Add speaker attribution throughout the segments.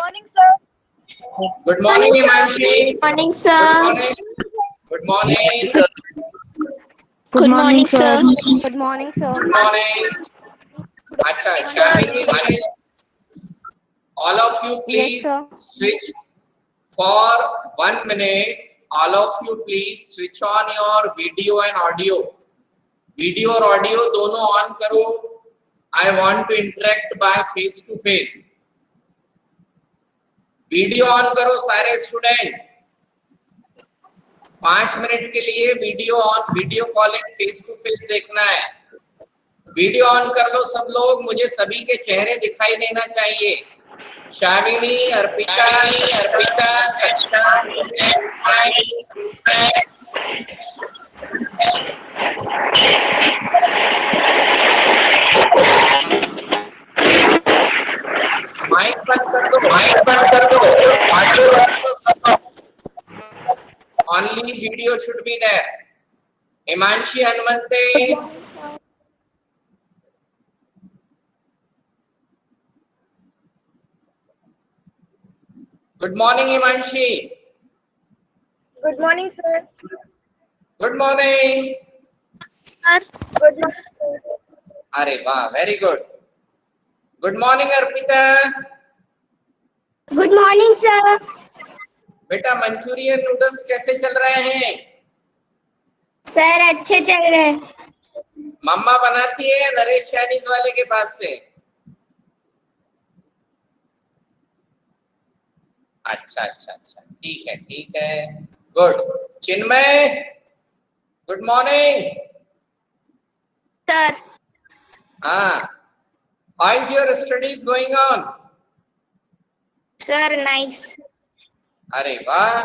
Speaker 1: morning, sir.
Speaker 2: Good morning, Himanshi.
Speaker 3: Morning,
Speaker 2: Good
Speaker 3: sir.
Speaker 2: morning. Good morning.
Speaker 3: Good morning, sir.
Speaker 1: Good morning, sir.
Speaker 2: Good morning. Acha, Shamini, all of you please
Speaker 1: sir.
Speaker 2: switch for 1 minute. All of you please switch on your video and audio. Video और audio दोनों on करो. I want to interact by face to face. Video on करो सारे student. 5 minute के लिए video calling face to face देखना है. Video on कर लो सब लोग. मुझे सभी के चेहरे दिखाई देना चाहिए. शामिनी, अर्पिता, सचिता, माइक बंद कर दो. Only video should be there. Himanshi, Hanumante. Good morning, Himanshi.
Speaker 1: Good morning, sir.
Speaker 2: Good morning.
Speaker 1: Sir. Good morning, sir.
Speaker 2: अरे वाह, very good. Good morning, Arpita.
Speaker 1: Good morning, sir.
Speaker 2: बेटा मंचूरियन नूडल्स कैसे चल रहे हैं?
Speaker 1: सर अच्छे चल रहे हैं.
Speaker 2: मम्मा बनाती है नरेश चाइनीज वाले के पास से? अच्छा, ठीक है. गुड. चिन्मय, गुड मॉर्निंग.
Speaker 1: Sir.
Speaker 2: हाँ. How is your studies going on?
Speaker 1: Sir, nice.
Speaker 2: अरे वाह.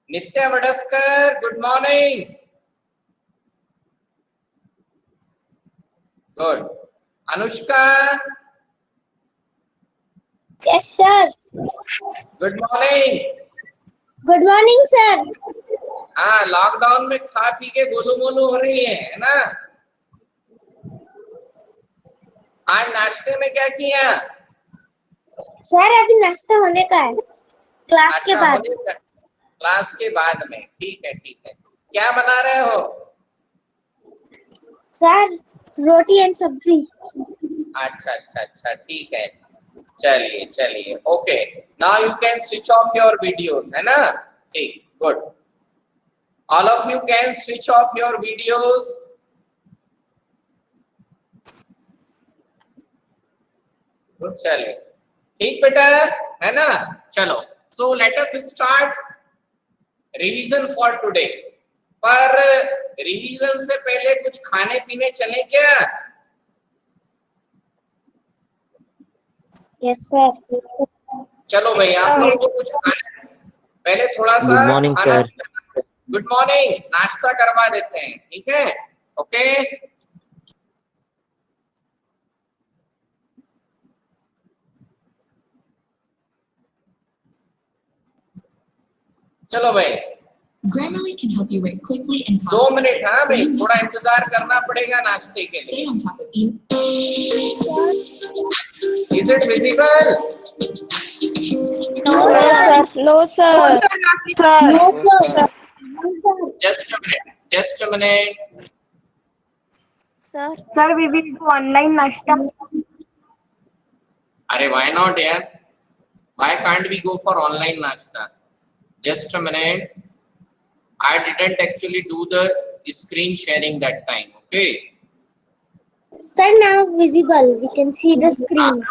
Speaker 2: Nitya Wadaskar, good morning. Good. Anushka,
Speaker 1: Yes, sir.
Speaker 2: Good morning.
Speaker 1: Good morning, sir.
Speaker 2: हाँ, लॉकडाउन में खा पी के गोलू मोलू हो रही है ना? आज नाश्ते में क्या किया?
Speaker 1: सर अभी नाश्ता होने का है. क्लास के बाद.
Speaker 2: क्लास के बाद में. ठीक है. क्या बना रहे हो?
Speaker 1: सर रोटी एंड सब्जी.
Speaker 2: अच्छा, ठीक है. चलिए. Okay. Now you can switch off your videos, है ना? ठीक. Good. All of you can switch off your videos. चलिए. ठीक बेटा, है ना? चलो. So let us start revision for today. पर रिवीजन से पहले कुछ खाने पीने चले क्या?
Speaker 1: Yes, sir.
Speaker 2: चलो भाई, आप लोगों को कुछ खाने पहले थोड़ा सा
Speaker 4: good morning sir.
Speaker 2: Good morning. नाश्ता करवा देते हैं. ठीक है? ओके. चलो भाई.
Speaker 5: Grammarly can help you write quickly and
Speaker 2: 2 minute. हाँ भाई, थोड़ा इंतजार करना पड़ेगा नाश्ते के लिए.
Speaker 5: Stay on top of email.
Speaker 2: Is it visible?
Speaker 1: No, sir. No, sir.
Speaker 2: Just a minute.
Speaker 1: Sir, we will do online nashta.
Speaker 2: अरे why not यार? Why can't we go for online nashta? Just a minute. I didn't actually do the screen sharing that time. Okay.
Speaker 1: Sir, now visible. We can see the screen.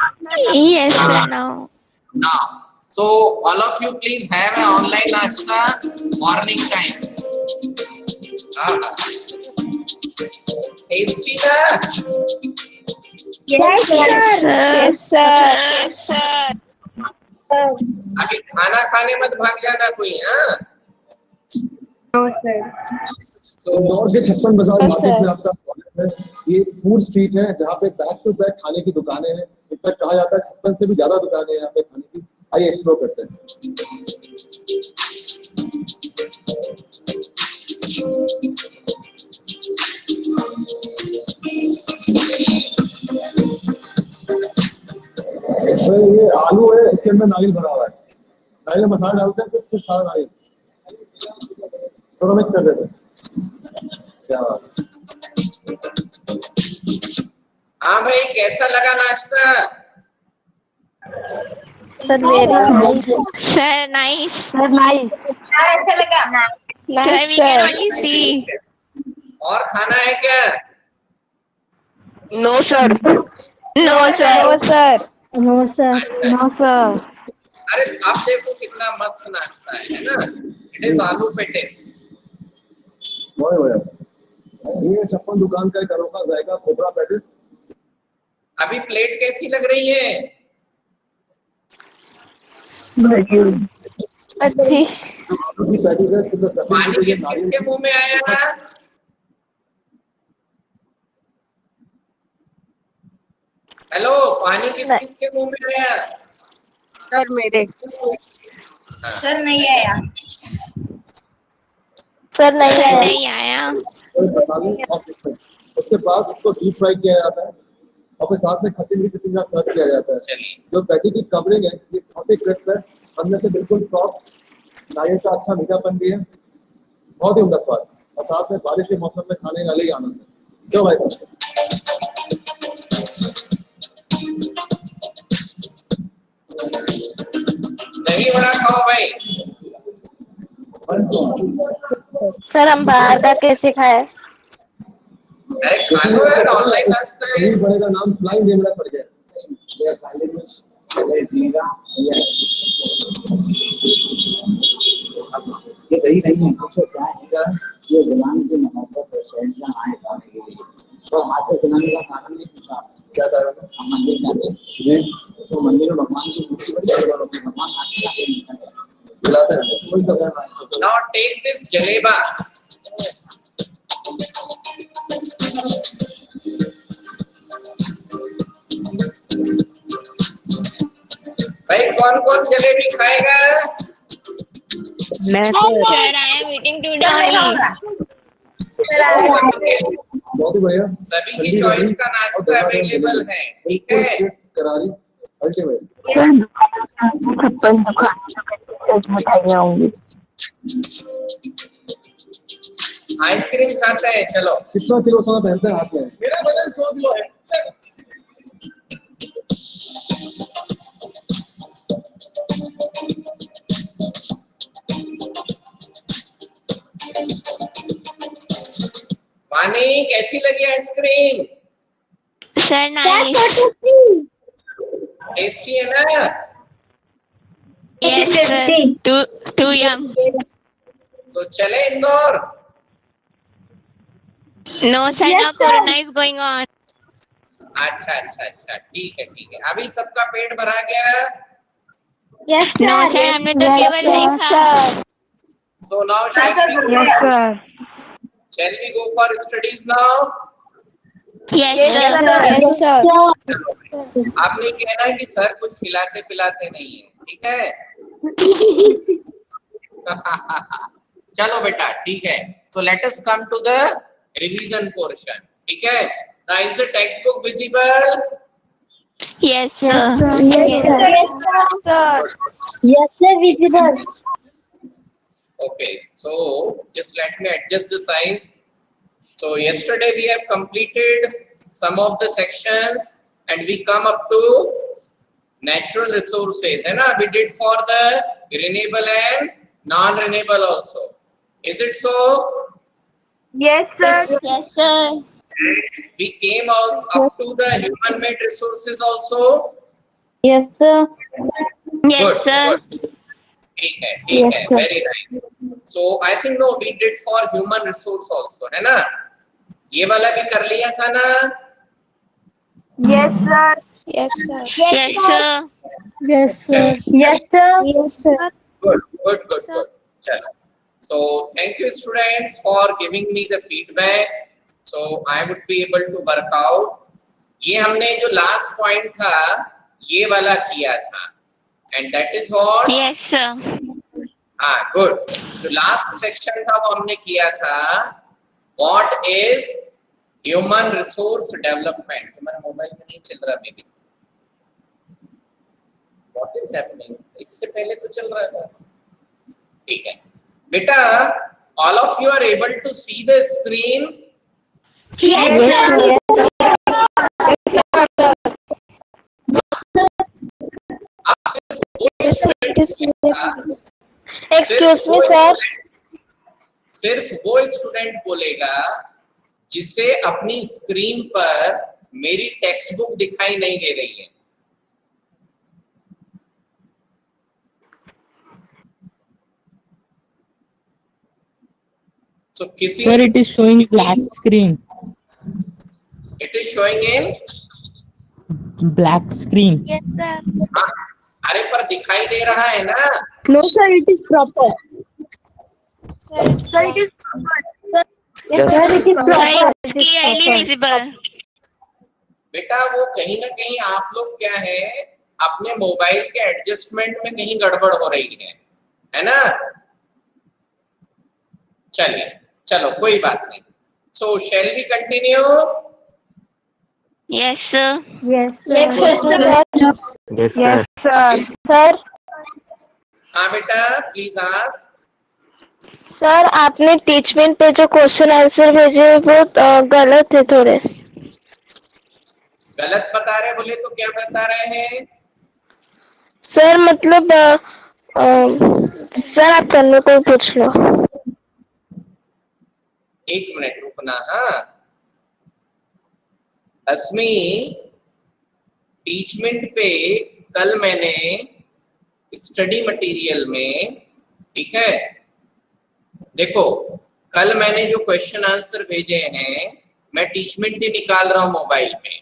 Speaker 3: Yes, sir. Now.
Speaker 2: Now, so all of you please have an online nashta morning time. Tasty na?
Speaker 1: Yes, sir.
Speaker 3: Yes, sir.
Speaker 2: अभी खाना खाने मत भाग जाना कोई. हाँ.
Speaker 1: No, sir.
Speaker 6: Indore के 56 बाजार मार्केट में आपका स्वागत है. ये फूड स्ट्रीट है जहाँ पे बैक टू बैक खाने की दुकानें हैं. इनफैक्ट कहा जाता है 56 से भी ज्यादा दुकानें हैं यहाँ पे खाने की. आइए एक्सप्लोर करते हैं. अरे ये आलू है, इसके अंदर नारियल भरा हुआ है, नारियल मसाला डालते हैं, फिर सिर्फ सारा नारियल थोड़ा मिक्स कर देते हैं। क्या बात।
Speaker 2: हाँ भाई, कैसा लगा नाश्ता?
Speaker 3: सर नाइस
Speaker 1: अच्छा लगा।
Speaker 3: Sir we can only see
Speaker 2: और खाना है क्या?
Speaker 3: No sir
Speaker 1: no sir.
Speaker 2: अरे आप देखो कितना मस्त नाश्ता है ना? It is aloo patties.
Speaker 6: बहुत बढ़िया। ये 56 दुकान का एक अनोखा जायका खोपड़ा पैटिस।
Speaker 2: अभी प्लेट कैसी लग रही है?
Speaker 3: अच्छी।
Speaker 6: आलू की पैटिस है, इसके अंदर सफेद
Speaker 2: पानी
Speaker 6: मिर्च,
Speaker 2: किस
Speaker 6: नारियल
Speaker 2: किसके मुंह में आया है? हेलो, पानी किस किसके मुंह में आया?
Speaker 3: सर मेरे
Speaker 1: सर नहीं आया।
Speaker 3: सर नहीं आया
Speaker 6: और बता दें, और उसके बाद उसको डीप फ्राई किया जाता है और फिर साथ में खट्टी मीठी चटनी के साथ सर्व किया जाता है।
Speaker 2: चलिए,
Speaker 6: जो पैटी की कवरिंग है ये बहुत ही क्रिस्प है, अंदर से बिल्कुल सॉफ्ट, नारियल का अच्छा मीठापन भी है, बहुत ही उम्दा स्वाद, और साथ में बारिश के मौसम में खाने का अलग ही आनंद है। क्यों भाई साहब?
Speaker 2: दही वड़ा खाओ भाई।
Speaker 3: सर हम बाहर का कैसे खाए?
Speaker 2: अरे खा लो यार, ऑनलाइन नाश्ता है।
Speaker 6: दही बड़े का नाम फ्लाइंग डेमरा पड़ गया।
Speaker 4: ये दही नहीं है, हमसे क्या है ये गुलाम की मोहब्बत है, शहंशाह आए खाने के लिए, तो हाथ से खिलाने का कारण नहीं पूछा। क्या कारण है? हम मंदिर जाते हैं तो मंदिर में भगवान की मूर्ति बड़ी है, भगवान हाथ से आके खिलाते हैं।
Speaker 2: Now take this जलेबा। भाई कौन कौन जलेबी खाएगा?
Speaker 3: मैं sir I am waiting to die.
Speaker 6: बहुत ही बढ़िया।
Speaker 2: सभी की चॉइस का नाश्ता अवेलेबल है, ठीक है?
Speaker 6: करारी अल्टीमेट।
Speaker 2: आइसक्रीम खाते हैं, चलो।
Speaker 6: कितना किलो सोना पहनते हैं हाथ में?
Speaker 2: मेरा वजन 100 किलो है। वानी, कैसी लगी आइसक्रीम?
Speaker 3: सर नाइस
Speaker 2: टेस्टी है ना?
Speaker 3: Yes sir too yum.
Speaker 2: तो चले Indore.
Speaker 3: No sir no corona is going on.
Speaker 2: अच्छा अच्छा अच्छा, ठीक है ठीक है। अभी सबका पेट भरा गया?
Speaker 1: यस
Speaker 3: नो सर हमने तो केवल देखा।
Speaker 2: So now shall we go for studies now?
Speaker 3: Yes sir
Speaker 2: आपने कहना है कि सर कुछ खिलाते पिलाते नहीं है, ठीक है? चलो बेटा, ठीक है। So let us come to the revision portion, ठीक है? Now is the textbook visible?
Speaker 3: Yes sir
Speaker 1: visible.
Speaker 2: Okay, so just let me adjust the size. So yesterday we have completed some of the sections and we come up to natural resources, है ना? We did for the renewable and non-renewable also. Is it so?
Speaker 1: Yes sir.
Speaker 3: Yes sir
Speaker 2: We came out up to the human-made resources also.
Speaker 1: Yes sir.
Speaker 3: Yes sir
Speaker 2: ठीक है, very nice. So I think no, we did for human resource also, है ना? ये वाला भी कर लिया था ना?
Speaker 1: Yes sir.
Speaker 3: Yes sir
Speaker 1: Yes sir. Yes sir. Yes sir.
Speaker 2: Good. चलो. So thank you students for giving me the feedback. So I would be able to work out. ये हमने जो last point था, ये वाला किया था. And that is what?
Speaker 3: Yes sir
Speaker 2: हाँ, good. जो last section था वो हमने किया था. What is human resource development? तुम्हारा मोबाइल में नहीं चल रहा मेरे. What is happening? इससे पहले तो चल रहा था। ठीक है बेटा, all of you are able to see the screen?
Speaker 1: Yes, sir.
Speaker 2: आप सिर्फ वो स्टूडेंट,
Speaker 1: Excuse me, sir.
Speaker 2: सिर्फ वो स्टूडेंट बोलेगा जिसे अपनी स्क्रीन पर मेरी टेक्स्ट बुक दिखाई नहीं दे रही है। So किसी
Speaker 7: Sir, it is showing black screen.
Speaker 2: it is showing in
Speaker 7: Black screen.
Speaker 1: Yes, sir.
Speaker 2: हाँ, अरे पर दिखाई दे रहा है ना?
Speaker 1: No, sir. It is proper. Sir, it is proper. Yes, sir. It is proper.
Speaker 3: Clearly visible.
Speaker 2: बेटा वो कहीं ना कहीं आप लोग क्या है, अपने मोबाइल के एडजस्टमेंट में कहीं गड़बड़ हो रही है ना? चलिए, चलो कोई बात नहीं। So shall we continue?
Speaker 3: Yes, sir.
Speaker 1: Yes, sir. Yes, sir.
Speaker 7: Yes,
Speaker 1: Yes, sir.
Speaker 2: हाँ बेटा, प्लीज आस्क।
Speaker 1: सर, आपने टीचमेंट पे जो क्वेश्चन आंसर भेजे वो गलत है थोड़े।
Speaker 2: गलत बता रहे बोले तो क्या बता रहे हैं?
Speaker 1: सर मतलब सर आप तन्नू को पूछ लो।
Speaker 2: एक मिनट रुकना। हाँ अस्मी, टीचमेंट पे कल मैंने स्टडी मटेरियल में, ठीक है, देखो कल मैंने जो क्वेश्चन आंसर भेजे हैं मैं टीचमेंट ही निकाल रहा हूं मोबाइल में।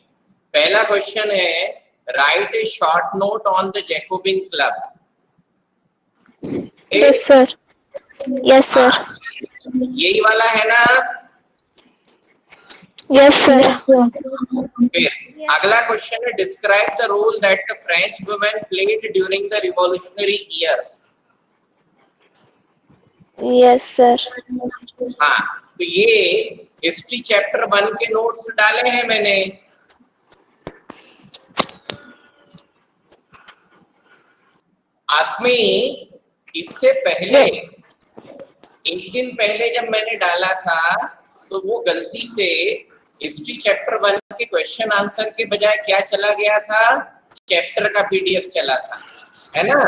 Speaker 2: पहला क्वेश्चन है write a short note on the Jacobin club.
Speaker 1: Yes sir. Yes sir.
Speaker 2: यही वाला है ना?
Speaker 1: Yes sir.
Speaker 2: फिर अगला क्वेश्चन है describe the role that the French women played during the revolutionary years.
Speaker 1: Yes sir.
Speaker 2: हाँ तो ये हिस्ट्री चैप्टर 1 के नोट्स डाले हैं मैंने। आसमी, इससे पहले एक दिन पहले जब मैंने डाला था तो वो गलती से हिस्ट्री चैप्टर 1 के क्वेश्चन आंसर के बजाय क्या चला गया था, चैप्टर का पीडीएफ चला था, है ना?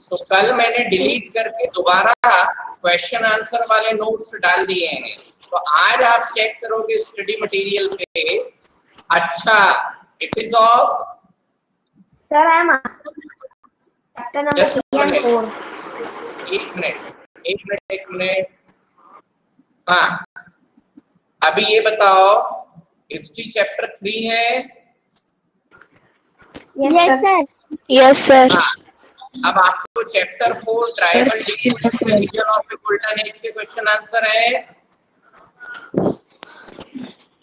Speaker 2: तो कल मैंने डिलीट करके दोबारा क्वेश्चन आंसर वाले नोट्स डाल दिए हैं। तो आज आप चेक करोगे स्टडी मटेरियल पे। अच्छा, it is of
Speaker 1: sir I am
Speaker 2: Just a minute. एक मिनट। हाँ अभी ये बताओ हिस्ट्री चैप्टर 3 है?
Speaker 1: Yes sir. Yes sir.
Speaker 2: अब आपको chapter 4 tribal region of golden age के क्वेश्चन आंसर है?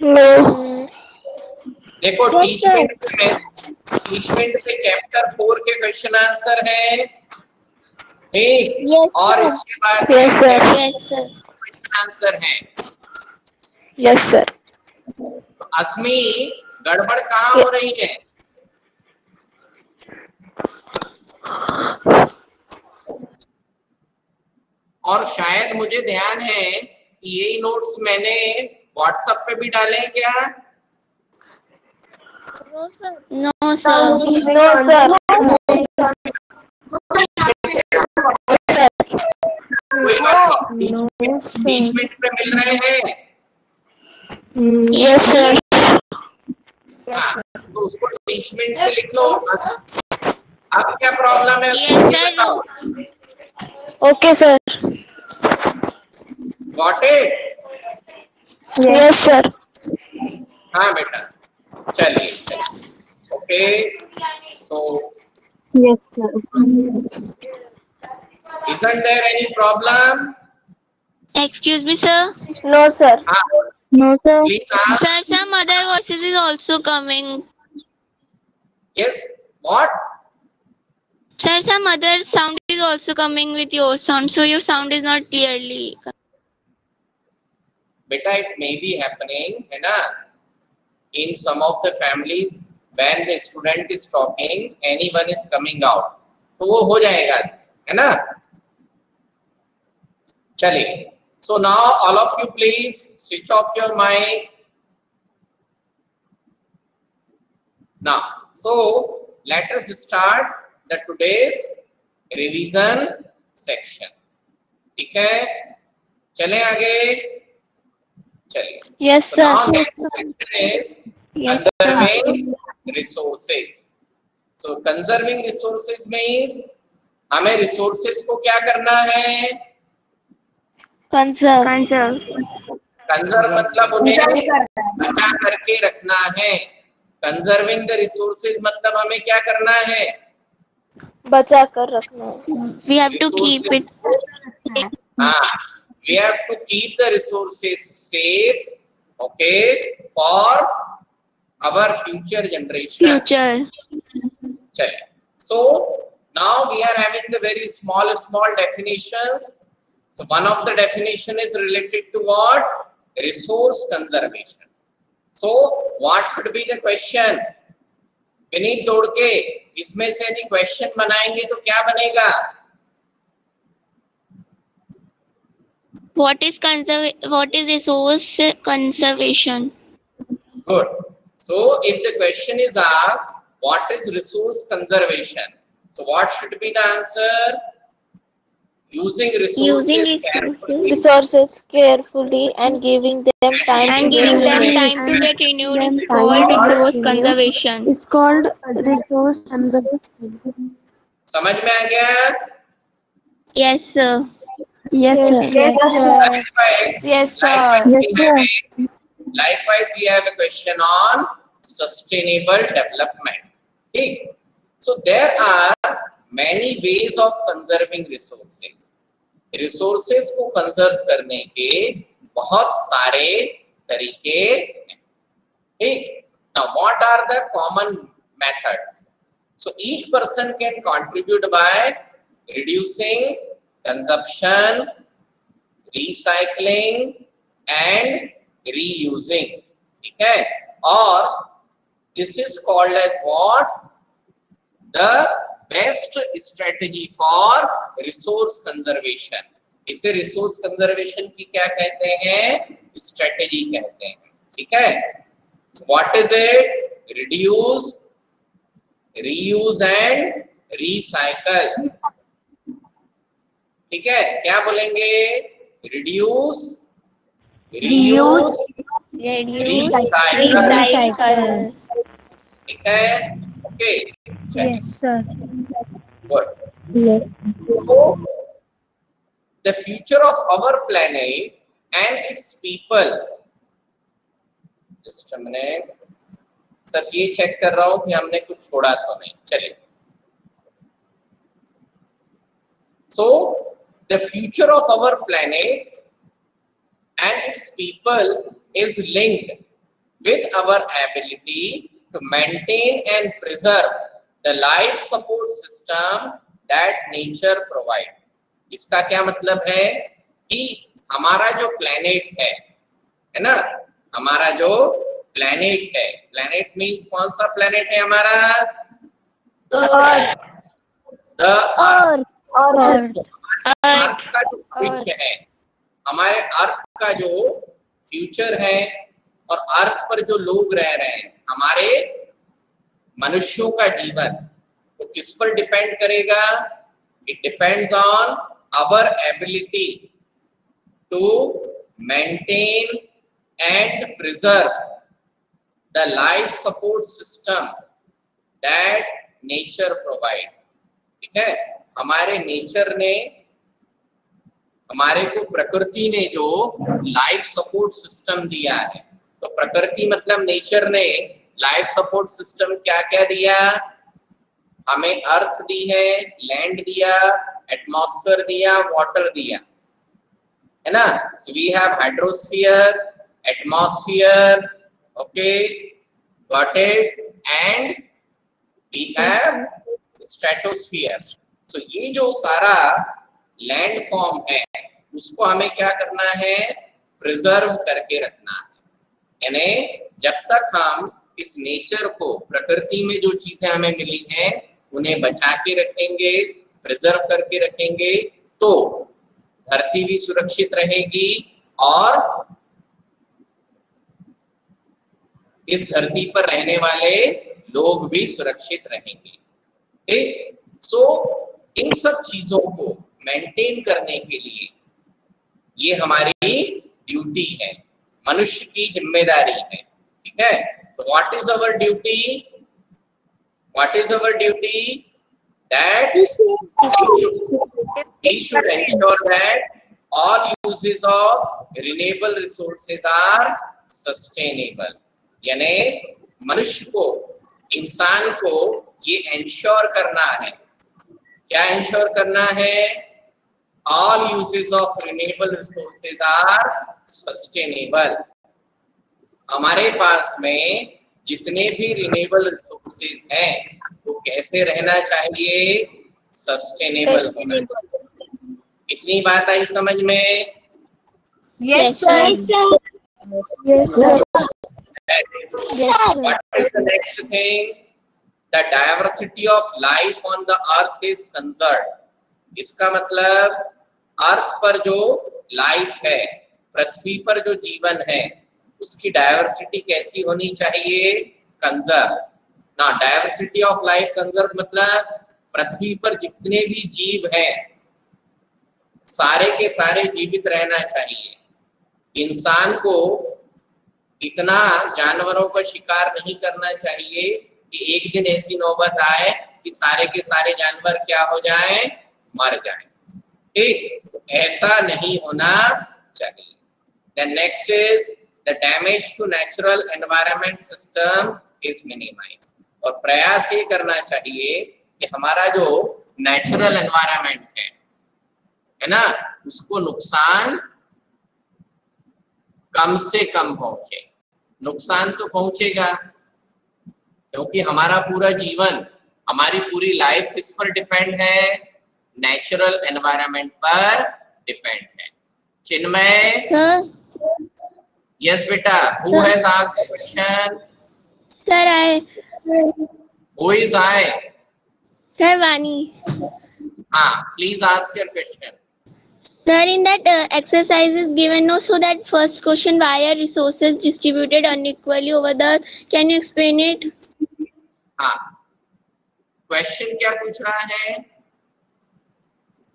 Speaker 1: नो।
Speaker 2: देखो टीचमेंट पे चैप्टर 4 के क्वेश्चन आंसर है, ठीक? और इसके बाद क्वेश्चन आंसर है।
Speaker 1: Yes sir.
Speaker 2: अस्मी, गड़बड़ कहाँ हो रही है? और शायद मुझे ध्यान है कि यही नोट्स मैंने व्हाट्सएप पे भी डाले हैं क्या?
Speaker 3: No, sir.
Speaker 1: No sir.
Speaker 2: कोई बात नहीं, टीचमेंट पे मिल रहे हैं।
Speaker 1: Yes sir.
Speaker 2: हाँ, तो उसको टीचमेंट से लिख लो। अब क्या प्रॉब्लम है उसको
Speaker 3: Yes,
Speaker 2: ये
Speaker 3: sir.
Speaker 2: बताओ।
Speaker 1: Okay sir.
Speaker 2: Got it?
Speaker 1: Yes sir.
Speaker 2: हाँ बेटा, चलिए। Okay, so
Speaker 1: yes sir.
Speaker 2: isn't there any problem?
Speaker 3: Excuse me, sir.
Speaker 1: No sir.
Speaker 2: हाँ,
Speaker 1: no sir.
Speaker 2: please ask.
Speaker 3: Sir, some other voices is also coming.
Speaker 2: Yes, what?
Speaker 3: Sir, some other sound is also coming with your sound, so your sound is not clearly.
Speaker 2: Beta, it may be happening, है ना? In some of the families, when the student is talking anyone is coming out, तो वो हो जाएगा, है ना? चलिए, so now all of you please switch off your mic. Now, so let us start the today's revision section. ठीक है, चलें आगे, चलिए.
Speaker 1: Yes,
Speaker 2: So
Speaker 1: sir.
Speaker 2: now next section is conserving resources. So conserving resources means हमें resources को क्या करना है?
Speaker 1: Conserve.
Speaker 2: कंजर्व मतलब उन्हें बचा करके रखना है. कंजर्विंग द रिसोर्सेज मतलब हमें क्या करना है?
Speaker 1: बचा कर रखना.
Speaker 3: We have to keep it.
Speaker 2: हाँ, we have to keep the resources safe, okay, for our future generation.
Speaker 3: Future.
Speaker 2: चलिए, so now we are having the very small definitions. So one of the definition is related to what? Resource conservation. So what could be the question? Vineet दोड़के, इसमें से यदि question बनाएंगे तो क्या बनेगा?
Speaker 3: What is resource conservation?
Speaker 2: Good. So if the question is asked, what is resource conservation? So what should be the answer? Using resources
Speaker 1: Carefully and giving them time to
Speaker 3: get renewed is called resource conservation.
Speaker 1: It's called resource conservation.
Speaker 2: समझ में आ गया?
Speaker 3: Yes, sir.
Speaker 1: Yes, sir.
Speaker 2: Likewise, we have a question on sustainable development. ठीक? So there are many ways of conserving resources. Resources को conserve करने के बहुत सारे तरीके हैं. ठीक? Now, what are the common methods? So each person can contribute by reducing consumption, recycling and reusing. ठीक है? और this is called as what? The best strategy for resource conservation. इसे resource conservation की क्या कहते हैं? Strategy कहते हैं. ठीक है? So what is it? Reduce, reuse and recycle. ठीक है? क्या बोलेंगे? Reduce, reuse, recycle. ठीक है? Okay.
Speaker 1: Yes, sir.
Speaker 2: Good. So the future of our planet and its people. Just a minute. सिर्फ ये चेक कर रहा हूँ कि हमने कुछ छोड़ा तो नहीं. चलिए. So the future of our planet and its people is linked with our ability to maintain and preserve the life support system that nature provide. इसका क्या मतलब है कि हमारा जो प्लेनेट है ना, हमारा जो प्लेनेट है, प्लेनेट मीन्स कौन सा प्लेनेट है हमारा? अर्थ का जो भविष्य है, हमारे अर्थ का जो फ्यूचर है और अर्थ पर जो लोग रह रहे हैं, हमारे मनुष्यों का जीवन, तो किस पर डिपेंड करेगा? It depends on our ability to maintain and preserve the life support system that nature provide. ठीक है? हमारे नेचर ने, हमारे को प्रकृति ने जो लाइफ सपोर्ट सिस्टम दिया है, तो प्रकृति मतलब नेचर ने लाइफ सपोर्ट सिस्टम क्या क्या दिया? हमें अर्थ दी है, लैंड दिया, एटमॉस्फेयर दिया, वाटर दिया, है ना? So we have hydrosphere, atmosphere, okay, got it, and we have stratosphere. सो ये जो सारा लैंड फॉर्म है, उसको हमें क्या करना है? प्रिजर्व करके रखना है. यानी जब तक हम इस नेचर को, प्रकृति में जो चीजें हमें मिली हैं उन्हें बचा के रखेंगे, प्रिजर्व करके रखेंगे, तो धरती भी सुरक्षित रहेगी और इस धरती पर रहने वाले लोग भी सुरक्षित रहेंगे। ठीक, सो इन सब चीजों को मेंटेन करने के लिए ये हमारी ड्यूटी है, मनुष्य की जिम्मेदारी है। ठीक है, तो what is our duty? What is our duty? That we should ensure that all uses of renewable resources are sustainable। यानी मनुष्य को, इंसान को ये इंश्योर करना है, क्या इंश्योर करना है? All uses of renewable resources are sustainable। हमारे पास में जितने भी रिन्यूएबल रिसोर्सेज हैं वो कैसे रहना चाहिए? सस्टेनेबल होना चाहिए। इतनी बात आई समझ में?
Speaker 3: Yes, sir.
Speaker 1: Yes, sir.
Speaker 2: What is the next thing? The diversity of life on the earth is conserved। इसका मतलब अर्थ पर जो लाइफ है, पृथ्वी पर जो जीवन है, उसकी डायवर्सिटी कैसी होनी चाहिए? कंजर्व। ना, डायवर्सिटी ऑफ लाइफ कंजर्व मतलब पृथ्वी पर जितने भी जीव हैं सारे के सारे जीवित रहना चाहिए। इंसान को इतना जानवरों का शिकार नहीं करना चाहिए कि एक दिन ऐसी नौबत आए कि सारे के सारे जानवर क्या हो जाएं? मर जाएं। ठीक, ऐसा नहीं होना चाहिए। Then next is the damage to natural environment system is minimized। और प्रयास ये करना चाहिए कि हमारा जो नेचुरल एनवायरनमेंट है ना, उसको नुकसान कम से कम पहुंचे। नुकसान तो पहुंचेगा क्योंकि हमारा पूरा जीवन, हमारी पूरी लाइफ किस पर डिपेंड है? नेचुरल एनवायरनमेंट पर डिपेंड है। चिन्मय?
Speaker 3: Sir,
Speaker 2: यस बेटा, who has asked question?
Speaker 3: sir,
Speaker 2: who is I?
Speaker 3: Sir, Vani.
Speaker 2: हाँ, please ask your question.
Speaker 3: Sir, in that exercise is given, no, so that first question, why are resources distributed unequally over the earth? Can you explain it?
Speaker 2: हाँ, question क्या पूछ रहा है?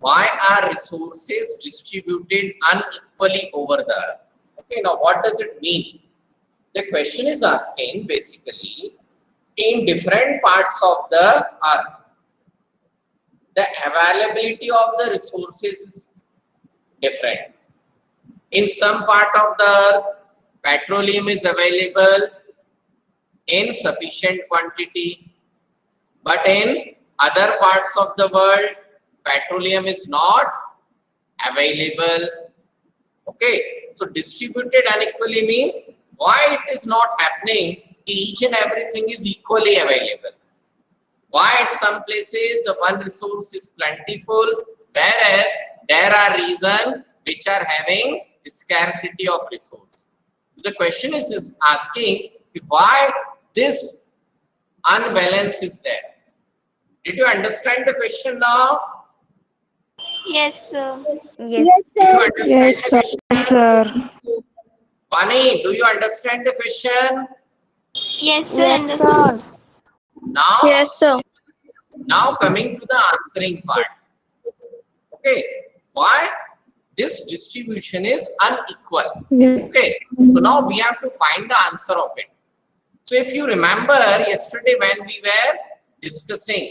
Speaker 2: Why are resources distributed unequally over the earth? Okay, now what does it mean? The question is asking basically, in different parts of the earth, the availability of the resources is different. In some part of the earth, petroleum is available in sufficient quantity, but in other parts of the world, petroleum is not available. Okay, so distributed unequally means why it is not happening? Each and everything is equally available. Why at some places the one resource is plentiful, whereas there are regions which are having scarcity of resource. The question is asking why this unbalance is there. Did you understand the question now?
Speaker 3: Yes, sir.
Speaker 1: Yes,
Speaker 2: Do you understand the question?
Speaker 1: Yes, sir.
Speaker 2: Vani, do you understand the question?
Speaker 3: Yes, sir.
Speaker 1: Yes, sir.
Speaker 2: Now,
Speaker 1: Yes, sir.
Speaker 2: now coming to the answering part. Okay, why this distribution is unequal? Okay, so now we have to find the answer of it. So if you remember yesterday when we were discussing,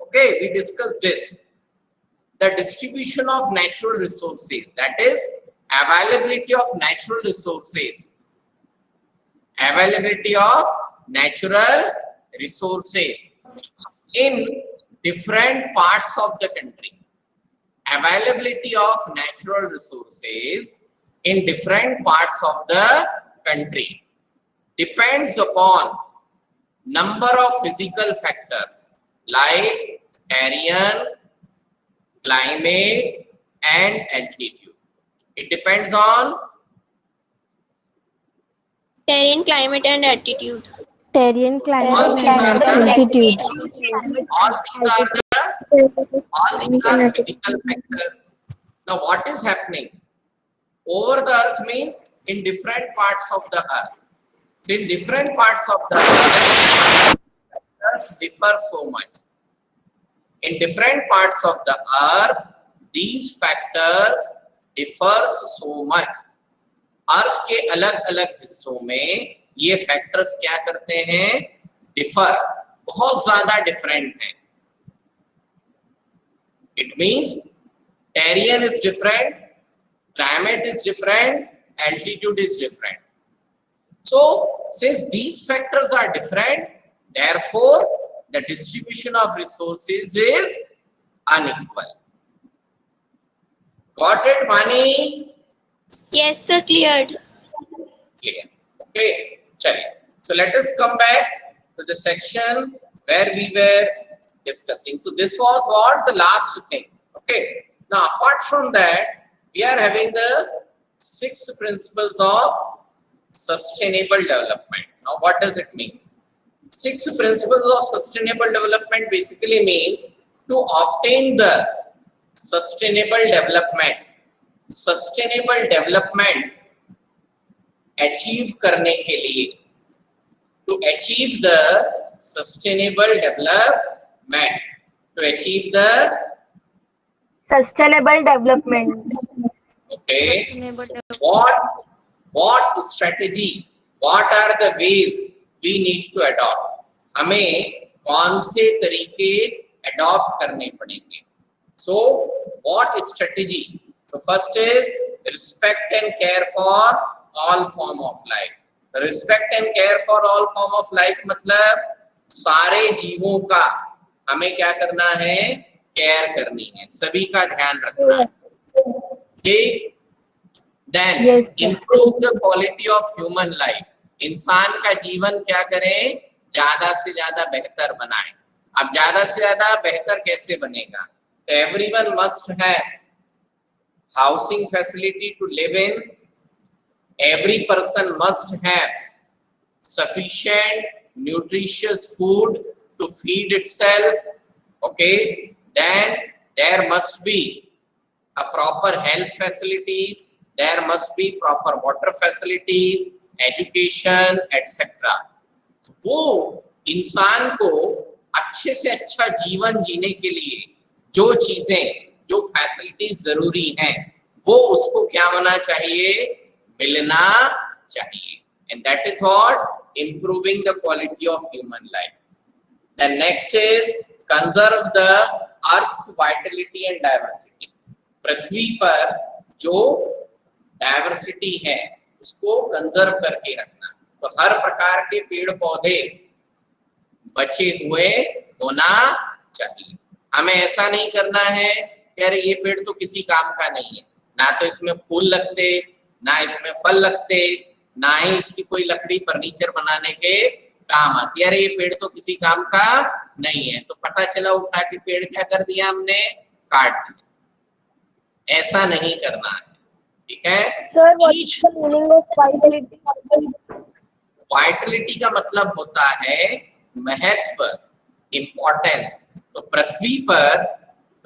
Speaker 2: okay, we discussed this, the distribution of natural resources, that is availability of natural resources, availability of natural resources in different parts of the country. Availability of natural resources in different parts of the country depends upon number of physical factors like terrain, climate and altitude. It depends on
Speaker 3: Terrain, climate, and altitude.
Speaker 1: Terrain,
Speaker 2: All
Speaker 1: climate,
Speaker 2: these are
Speaker 1: and
Speaker 2: the
Speaker 1: altitude.
Speaker 2: all these are physical factor. Now what is happening over the earth means in different parts of the earth. So in different parts of the earth, factors differ so much. In different parts of the earth, these factors differs so much. अर्थ के अलग अलग हिस्सों में ये factors क्या करते हैं, differ, बहुत ज्यादा डिफरेंट हैं. It means terrain is different, climate is different, altitude is different. So since these factors are different, therefore the distribution of resources is unequal. Got it, Mani?
Speaker 3: Yes, sir, cleared.
Speaker 2: Clear. Okay, chaliye. So let us come back to the section where we were discussing. So this was what the last thing. Okay. Now apart from that, we are having the 6 principles of sustainable development. Now what does it mean? 6 principles of sustainable development basically means to obtain the sustainable development. Sustainable development achieve करने के लिए, to achieve the sustainable development, to achieve the
Speaker 1: Sustainable development.
Speaker 2: okay, what strategy, what are the ways we need to adopt, हमें कौन से तरीके adopt करने पड़ेंगे. So what strategy? So first is respect and care for all form of life. Respect and care for all form of life मतलब सारे जीवों का हमें क्या करना है, केयर करनी है, सभी का ध्यान रखना है. Okay? Then
Speaker 1: Yes, sir.
Speaker 2: improve the quality of human life. इंसान का जीवन क्या करें, ज्यादा से ज्यादा बेहतर बनाएं. अब ज्यादा से ज्यादा बेहतर कैसे बनेगा? So everyone must have housing facility to live in. Every person must have sufficient nutritious food to feed itself. Okay, then there must be a proper health facilities, there must be proper water facilities, education, etc. वो इंसान को अच्छे से अच्छा जीवन जीने के लिए जो चीजें, जो फैसिलिटीज जरूरी हैं, वो उसको क्या होना चाहिए, मिलना चाहिए. And that is what improving the quality of human life. Then next is conserve the earth's vitality and diversity. पृथ्वी पर जो डाइवर्सिटी है उसको कंजर्व करके रखना. तो हर प्रकार के पेड़ पौधे बचे हुए होना चाहिए. हमें ऐसा नहीं करना है कि अरे ये पेड़ तो किसी काम का नहीं है, ना तो इसमें फूल लगते, ना इसमें फल लगते, ना ही इसकी कोई लकड़ी फर्नीचर बनाने के काम आती है. अरे ये पेड़ तो किसी काम का नहीं है, तो पता चला उठा के पेड़ क्या कर दिया हमने, काट दिया. ऐसा नहीं करना है. ठीक है.
Speaker 1: Sir, what is the meaning of vitality?
Speaker 2: Vitality का मतलब होता है महत्व, इम्पोर्टेंस. तो पृथ्वी पर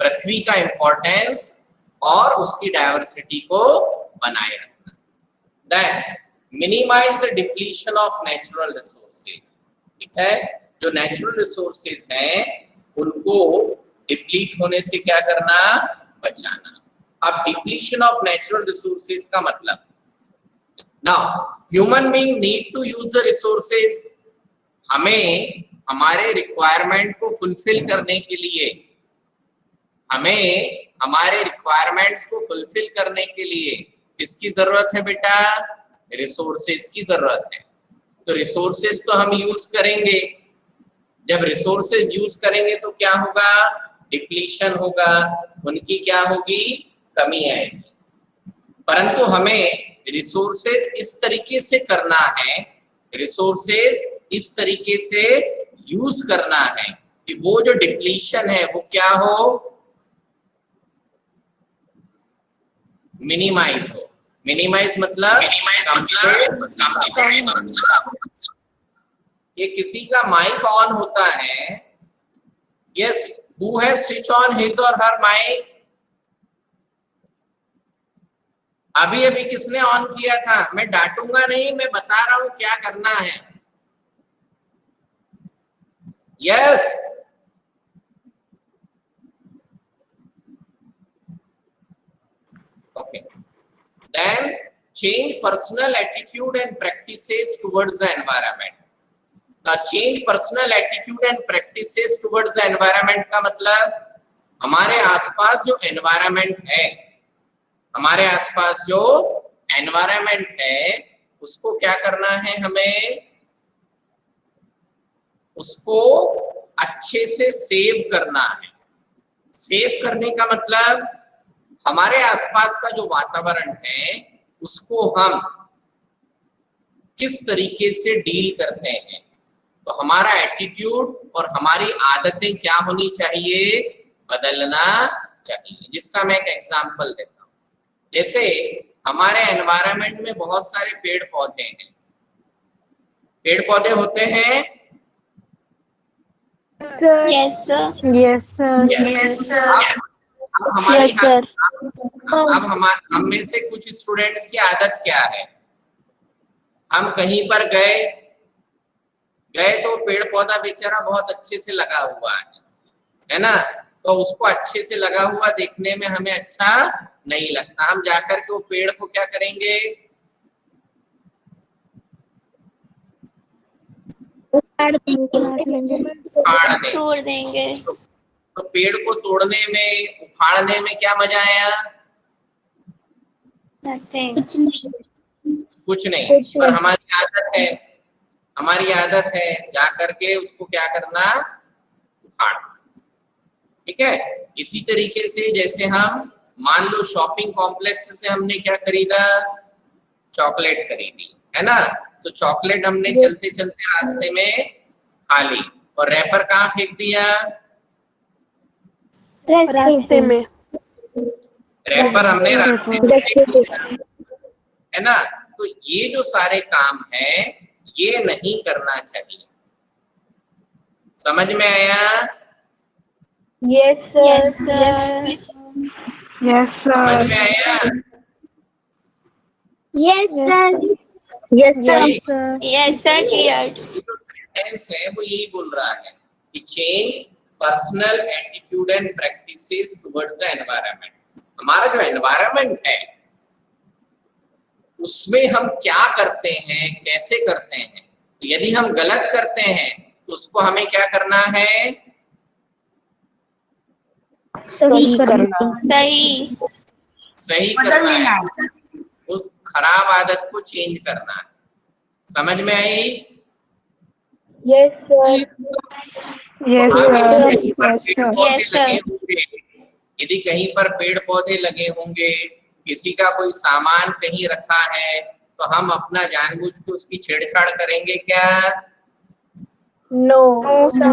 Speaker 2: पृथ्वी का इम्पोर्टेंस और उसकी डाइवर्सिटी को बनाए रखना. Then minimize the depletion of natural resources. ठीक है, जो नेचुरल रिसोर्सेज हैं उनको डिप्लीट होने से क्या करना, बचाना. अब डिप्लीशन ऑफ नेचुरल रिसोर्सेज का मतलब, now human being need to use the resources. हमें हमारे रिक्वायरमेंट को फुलफिल करने के लिए, हमें हमारे रिक्वायरमेंट्स को फुलफिल करने के लिए किसकी जरूरत है बेटा, रिसोर्सेज की जरूरत है. तो रिसोर्सेज तो हम यूज करेंगे. जब रिसोर्सेज यूज करेंगे तो क्या होगा, डिप्लीशन होगा, उनकी क्या होगी, कमी आएगी. परंतु हमें रिसोर्सेज इस तरीके से करना है, रिसोर्सेज इस तरीके से यूज करना है कि वो जो डिप्लीशन है वो क्या हो, मिनिमाइज हो. मिनिमाइज मतलब ये किसी का माइक ऑन होता है, yes, who has switch on his और हर माइक? अभी अभी किसने ऑन किया था? मैं डांटूंगा नहीं, मैं बता रहा हूं क्या करना है। Yes, okay, then change personal attitude and practices towards the environment. Now change personal attitude and practices towards the environment का मतलब हमारे आसपास जो environment है, हमारे आसपास जो environment है उसको क्या करना है, हमें उसको अच्छे से सेव करना है। सेव करने का मतलब हमारे आसपास का जो वातावरण है उसको हम किस तरीके से डील करते हैं। तो हमारा एटीट्यूड और हमारी आदतें क्या होनी चाहिए, बदलना चाहिए। जिसका मैं एक एग्जांपल देता हूँ। जैसे हमारे एनवायरनमेंट में बहुत सारे पेड़ पौधे हैं, पेड़ पौधे होते हैं।
Speaker 3: Yes, sir.
Speaker 1: Yes, sir.
Speaker 2: Yes, अब हमारी अब हम में से कुछ स्टूडेंट्स की आदत क्या है, हम कहीं पर गए तो पेड़ पौधा बेचारा बहुत अच्छे से लगा हुआ है ना, तो उसको अच्छे से लगा हुआ देखने में हमें अच्छा नहीं लगता। हम जाकर के वो पेड़ को क्या करेंगे,
Speaker 1: उखाड़ देंगे,
Speaker 3: तोड़ देंगे।
Speaker 2: तो पेड़ को तोड़ने में, उखाड़ने में क्या मजा आया?
Speaker 3: Nothing.
Speaker 2: कुछ नहीं। पर हमारी आदत है जा करके उसको क्या करना, उखाड़ना। ठीक है। इसी तरीके से जैसे हम मान लो शॉपिंग कॉम्प्लेक्स से हमने क्या खरीदा, चॉकलेट खरीदी, है ना, तो चॉकलेट हमने चलते चलते रास्ते में खा ली और रैपर कहाँ फेंक दिया,
Speaker 1: रास्ते में।
Speaker 2: रैपर हमने रास्ते में फेंक दिया, है ना। तो ये जो सारे काम है ये नहीं करना चाहिए। समझ में आया?
Speaker 1: Yes, sir.
Speaker 3: Yes, sir.
Speaker 1: Yes,
Speaker 2: समझ में आया?
Speaker 1: Yes, sir. Yes, sir.
Speaker 3: Yes, sir. Cleared.
Speaker 2: ये जो सेंटेंस है वो यही बोल रहा है कि change personal attitude and practices towards the environment. हमारा जो एनवायरनमेंट है उसमें हम क्या करते हैं, कैसे करते हैं। तो यदि हम गलत करते हैं तो उसको हमें क्या करना है,
Speaker 1: सही करना।
Speaker 2: सही करना है, उस खराब आदत को चेंज करना है। समझ में आई?
Speaker 1: Yes, sir. Yes,
Speaker 2: sir. यदि कहीं पर पेड़ पौधे लगे होंगे, किसी का कोई सामान कहीं रखा है, तो हम अपना जानबूझ के उसकी छेड़छाड़ करेंगे क्या?
Speaker 1: No. No, sir.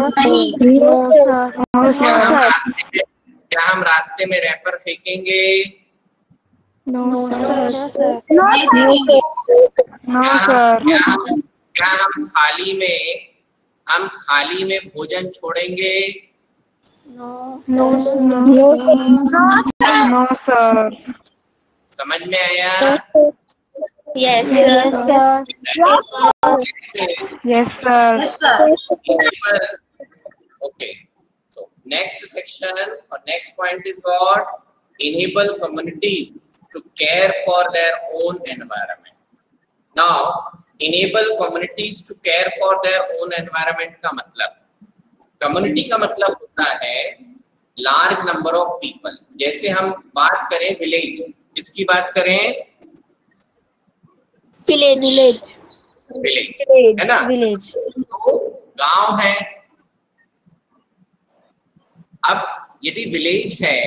Speaker 2: क्या हम रास्ते में रैपर फेंकेंगे?
Speaker 1: No, sir.
Speaker 2: क्या हम थाली में भोजन छोड़ेंगे?
Speaker 1: No, sir.
Speaker 2: समझ में आया?
Speaker 3: Yes,
Speaker 1: sir. Yes, sir.
Speaker 2: Okay. So next section or next point is what? Enable communities to care for their own environment. Now, enable communities to care for their own environment का मतलब, community का मतलब होता है large number of people. जैसे हम बात करें विलेज, इसकी बात करें
Speaker 3: Village.
Speaker 2: विलेज, है ना,
Speaker 1: Village.
Speaker 2: तो गांव है। अब यदि विलेज है,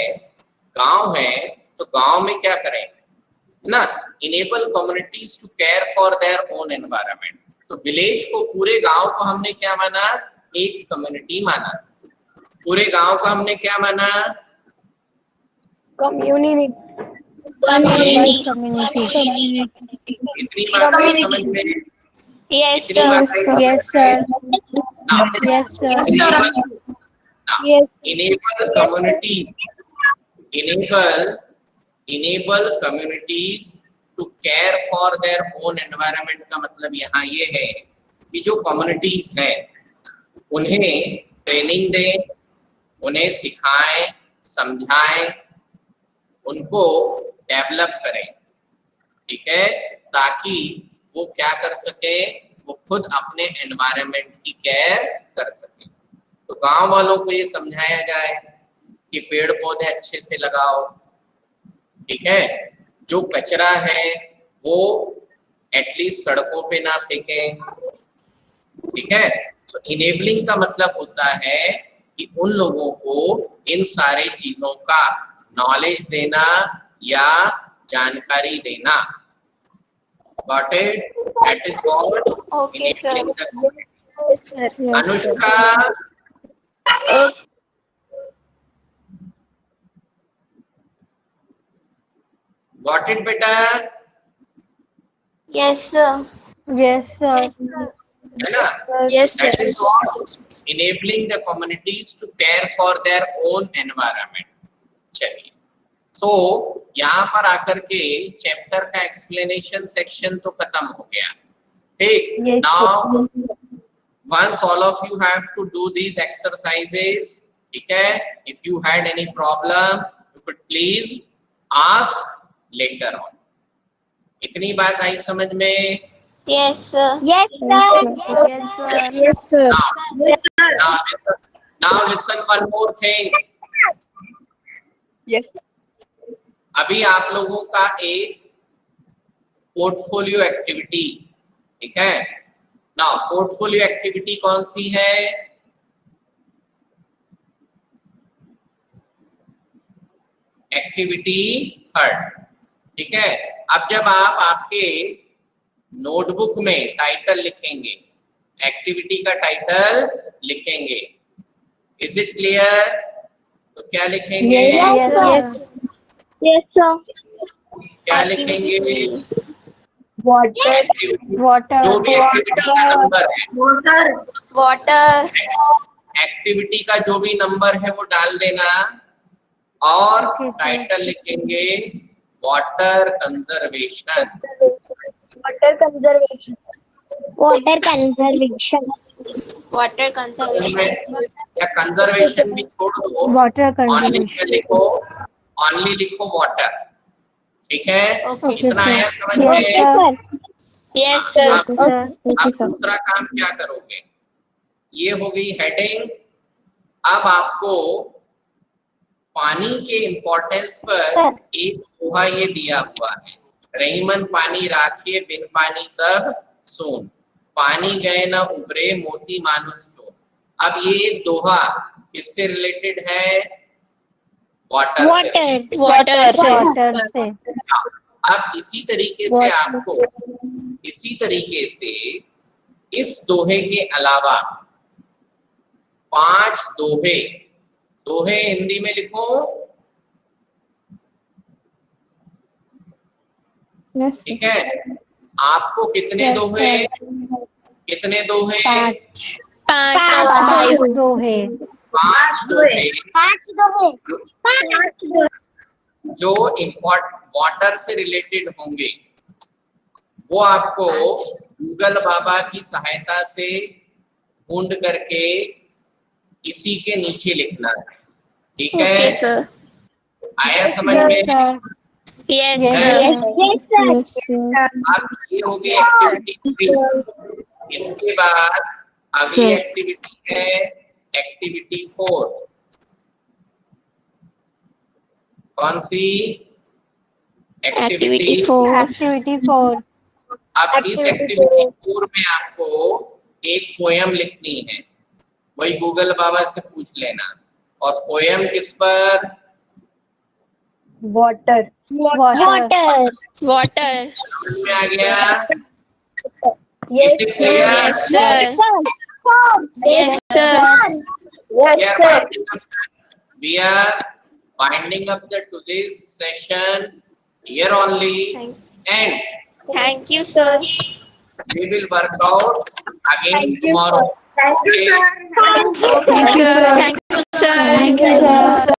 Speaker 2: गांव है, तो गांव में क्या करें, है ना, enable communities to care for their own environment. तो विलेज को, पूरे गांव को हमने क्या माना, एक कम्युनिटी माना। पूरे गांव को हमने क्या माना,
Speaker 1: Community.
Speaker 2: इतनी बात आई समझ में?
Speaker 3: Yes,
Speaker 2: इतनी बात आई समझ
Speaker 1: Yes, sir.
Speaker 2: Now,
Speaker 1: Yes, sir.
Speaker 2: enable communities, enable communities to care for their own environment का मतलब यहाँ ये है कि जो communities हैं उन्हें ट्रेनिंग दें, उन्हें सिखाएं, समझाएं, उनको डेवलप करें, ठीक है, ताकि वो क्या कर सके, वो खुद अपने एनवायरनमेंट की केयर कर सके। तो गांव वालों को ये समझाया जाए कि पेड़ पौधे अच्छे से लगाओ, ठीक है, जो कचरा है वो एटलीस्ट सड़कों पे ना फेंकें, ठीक है। तो इनेबलिंग का मतलब होता है कि उन लोगों को इन सारी चीजों का नॉलेज देना या जानकारी देना। Got it? That is what
Speaker 3: Okay, sir.
Speaker 2: enabling the community.
Speaker 1: Yes, sir.
Speaker 2: Anushka, got it बेटा?
Speaker 3: Yes, sir.
Speaker 1: Yes, sir.
Speaker 2: है ना?
Speaker 1: Yes, sir.
Speaker 2: That is what enabling the communities to care for their own environment. चलिए, so यहाँ पर आकर के chapter का explanation section तो खत्म हो गया, ठीक।
Speaker 1: Yes,
Speaker 2: Now once all of you have to do these exercises, ठीक है, if you had any problem you could please ask later on। इतनी बात आई समझ में?
Speaker 3: Yes, sir.
Speaker 1: Yes, sir. Yes, sir.
Speaker 2: Now listen one more thing।
Speaker 1: Yes.
Speaker 2: अभी आप लोगों का एक पोर्टफोलियो एक्टिविटी, ठीक है ना। पोर्टफोलियो एक्टिविटी कौन सी है? एक्टिविटी 3, ठीक है। अब जब आप आपके नोटबुक में टाइटल लिखेंगे, एक्टिविटी का टाइटल लिखेंगे, इज इट क्लियर? तो क्या लिखेंगे?
Speaker 1: Yes, sir.
Speaker 2: क्या लिखेंगे?
Speaker 1: Water. Water.
Speaker 2: जो भी एक्टिविटी का नंबर है,
Speaker 3: Water.
Speaker 2: एक्टिविटी का जो भी नंबर है वो डाल देना और
Speaker 1: Okay, sir.
Speaker 2: टाइटल लिखेंगे water conservation.
Speaker 1: Water conservation. Water conservation.
Speaker 3: Water conservation.
Speaker 2: या कंजर्वेशन भी छोड़ दो,
Speaker 1: Water
Speaker 2: ओनली
Speaker 1: conservation.
Speaker 2: लिखो, ओनली लिखो वाटर, ठीक है।
Speaker 3: Okay.
Speaker 2: इतना आया समझ
Speaker 1: Yes,
Speaker 2: में?
Speaker 1: sir.
Speaker 3: Yes, sir.
Speaker 2: अब
Speaker 1: Sir.
Speaker 2: अब दूसरा काम क्या करोगे? ये हो गई हेडिंग। अब आपको पानी के इम्पोर्टेंस पर
Speaker 1: Sir.
Speaker 2: एक दोहा ये दिया हुआ है, रहीमन पानी राखिए बिन पानी सब सोन, पानी गए न उबरे मोती मानुस चोर। अब ये दोहा किससे रिलेटेड है? वाटर से।
Speaker 3: Water.
Speaker 1: Water से.
Speaker 2: अब इसी तरीके से आपको, इसी तरीके से इस दोहे के अलावा 5 दोहे, दोहे हिंदी में लिखो।
Speaker 1: Yes.
Speaker 2: ठीक है, आपको कितने
Speaker 1: Yes,
Speaker 2: दोहे?
Speaker 1: sir.
Speaker 2: कितने दोहे?
Speaker 3: 5.
Speaker 1: 5 दोहे.
Speaker 2: 5 दोहे
Speaker 1: 5 दोहे.
Speaker 2: जो वाटर से रिलेटेड होंगे वो आपको गूगल बाबा की सहायता से ढूंढ करके इसी के नीचे लिखना है, ठीक है।
Speaker 3: Okay, sir.
Speaker 2: आया समझ
Speaker 1: Yes,
Speaker 2: में?
Speaker 1: sir.
Speaker 3: Yes,
Speaker 1: Yes,
Speaker 3: sir.
Speaker 1: sir.
Speaker 2: अब ये होगी एक्टिविटी 3। इसके बाद अगली
Speaker 1: Okay.
Speaker 2: एक्टिविटी है एक्टिविटी 4। कौन सी
Speaker 3: Activity
Speaker 2: एक्टिविटी?
Speaker 3: 4.
Speaker 1: Activity 4.
Speaker 2: अब इस एक्टिविटी 4 में आपको एक पोयम लिखनी है, वही गूगल बाबा से पूछ लेना। और पोयम किस पर?
Speaker 1: Water. Water.
Speaker 3: Water.
Speaker 2: समझ में आ गया?
Speaker 1: Yes,
Speaker 2: Is it clear?
Speaker 3: Yes, sir. Yes, sir.
Speaker 2: We are winding up the today's session here only, and
Speaker 3: Thank you, sir.
Speaker 2: we will work out again tomorrow.
Speaker 1: Thank you,
Speaker 2: Okay?
Speaker 1: sir.
Speaker 3: Thank you, sir.
Speaker 1: Thank you, sir.